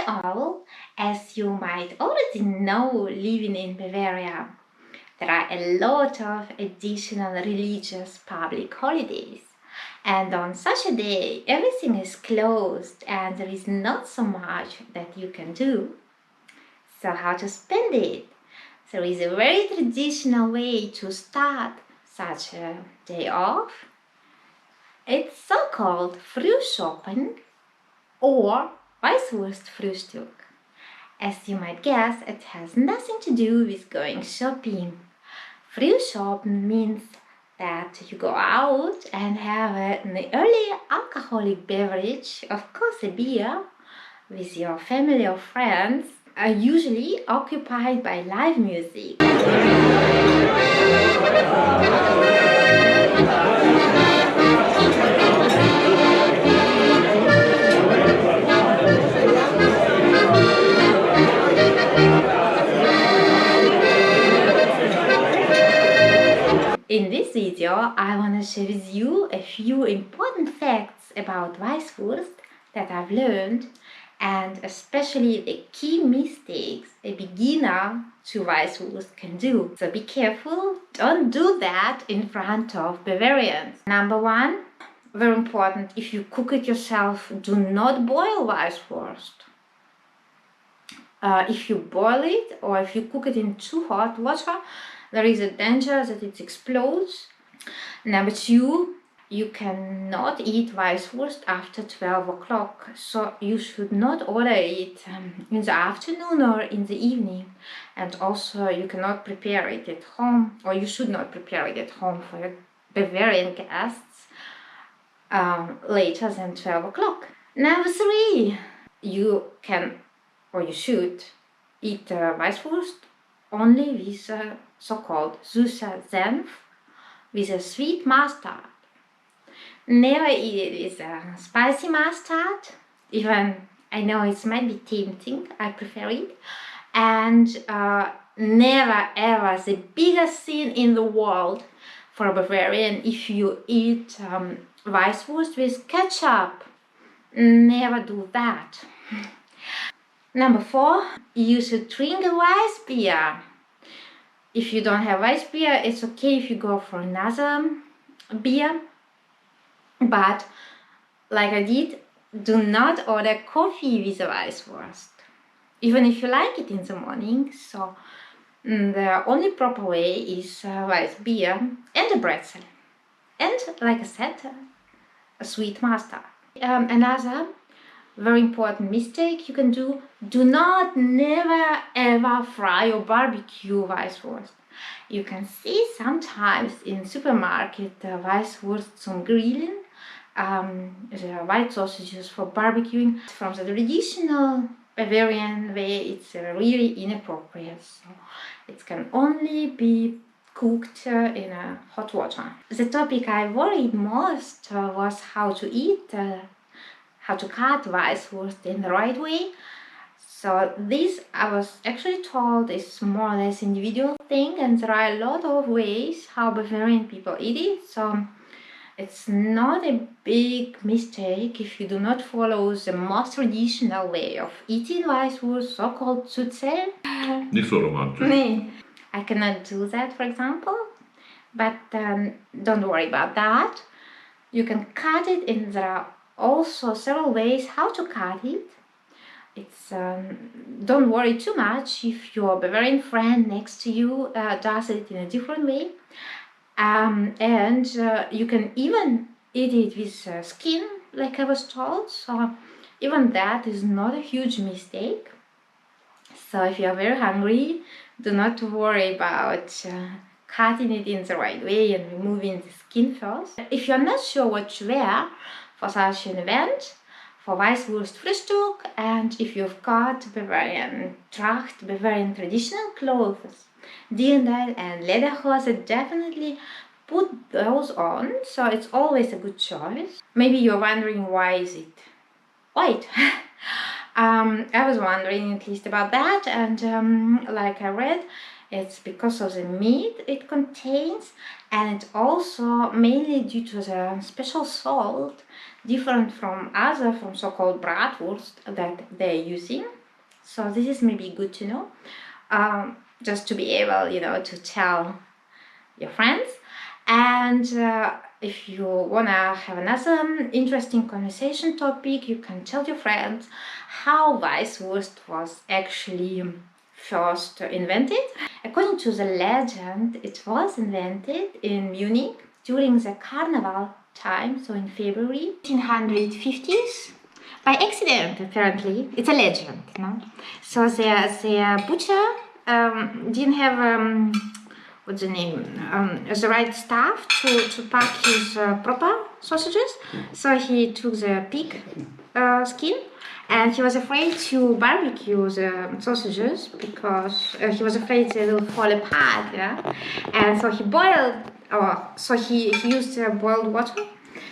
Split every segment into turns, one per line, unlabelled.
Hi all! As you might already know, living in Bavaria, there are a lot of additional religious public holidays. And on such a day, everything is closed and there is not so much that you can do. So how to spend it? There is a very traditional way to start such a day off. It's so-called Frühshoppen or Weisswurst Fruehstueck. As you might guess, it has nothing to do with going shopping. Frühshoppen means that you go out and have an early alcoholic beverage, of course a beer, with your family or friends, usually occupied by live music. In this video, I want to share with you a few important facts about Weisswurst that I've learned, and especially the key mistakes a beginner to Weisswurst can do. So be careful, don't do that in front of Bavarians. Number one, very important, if you cook it yourself, do not boil Weisswurst. If you boil it or if you cook it in too hot water, there is a danger that it explodes. Number two, you cannot eat Weisswurst after 12 o'clock, so you should not order it in the afternoon or in the evening. And also you cannot prepare it at home, or you should not prepare it at home for your Bavarian guests later than 12 o'clock. Number three, you can or you should eat Weisswurst only with so-called Zuzeln with a sweet mustard. Never eat it with a spicy mustard, even I know it might be tempting, I prefer it. And never ever, the biggest sin in the world for a Bavarian, if you eat Weisswurst with ketchup. Never do that. Number four, you should drink a Weiss beer. If you don't have Weiss beer, it's okay if you go for another beer. But, like I did, do not order coffee with a Weisswurst, even if you like it in the morning. So, the only proper way is Weiss beer and a pretzel. And, like I said, a sweet mustard. Another very important mistake you can do not never ever fry or barbecue Weisswurst. You can see sometimes in supermarket Weisswurst zum Grillen, the white sausages for barbecuing. From the traditional Bavarian way, it's really inappropriate, so it can only be cooked in hot water. The topic I worried most was how to eat how to cut Weisswurst in the right way. So this, I was actually told, is more or less individual thing, and there are a lot of ways how Bavarian people eat it. So it's not a big mistake if you do not follow the most traditional way of eating Weisswurst, so-called Zuzeln.
Nicht so romantisch.
Nee, I cannot do that, for example. But don't worry about that. You can cut it in the also several ways how to cut it. It's don't worry too much if your Bavarian friend next to you does it in a different way, and you can even eat it with skin, like I was told. So even that is not a huge mistake. So if you are very hungry, do not worry about cutting it in the right way and removing the skin first. If you're not sure what to wear for such an event, for Weisswurst Fruehstueck, and if you've got Bavarian Tracht, Bavarian traditional clothes, Dirndl and lederhose, definitely put those on, so it's always a good choice. Maybe you're wondering why is it white? I was wondering at least about that, and like I read, It's because of the meat it contains, and it's also mainly due to the special salt, different from so-called bratwurst that they're using. So this is maybe good to know, just to be able, to tell your friends. And if you wanna have another interesting conversation topic, you can tell your friends how Weisswurst was actually first invented. According to the legend, it was invented in Munich during the carnival time, so in February 1850s. By accident, apparently. It's a legend, no? So the butcher didn't have what's the name, the right staff to pack his proper sausages. So he took the pig skin, and he was afraid to barbecue the sausages because he was afraid they will fall apart, yeah? And so he boiled, so he used boiled water.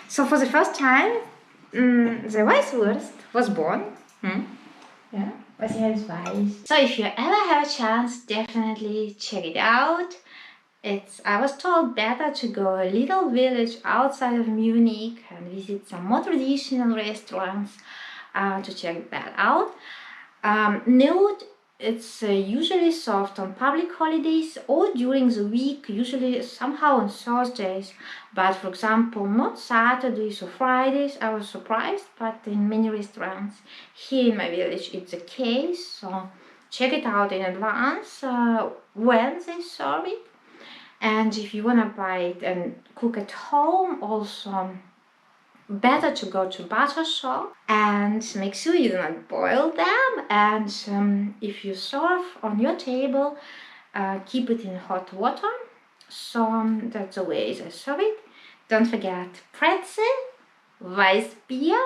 So for the first time, the Weisswurst was born. Yeah, was his Weiss. So if you ever have a chance, definitely check it out. I was told better to go a little village outside of Munich and visit some more traditional restaurants to check that out. Note, it's usually served on public holidays or during the week, usually somehow on Thursdays, but for example not Saturdays or Fridays. I was surprised, but in many restaurants here in my village it's the case, so check it out in advance when they serve it. And if you want to buy it and cook at home, also better to go to butcher shop and make sure you do not boil them. And if you serve on your table, keep it in hot water. So that's the way I serve it. Don't forget pretzel, weiss beer,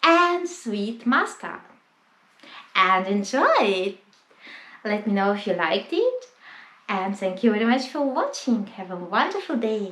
and sweet mustard. And enjoy it. Let me know if you liked it. And thank you very much for watching. Have a wonderful day.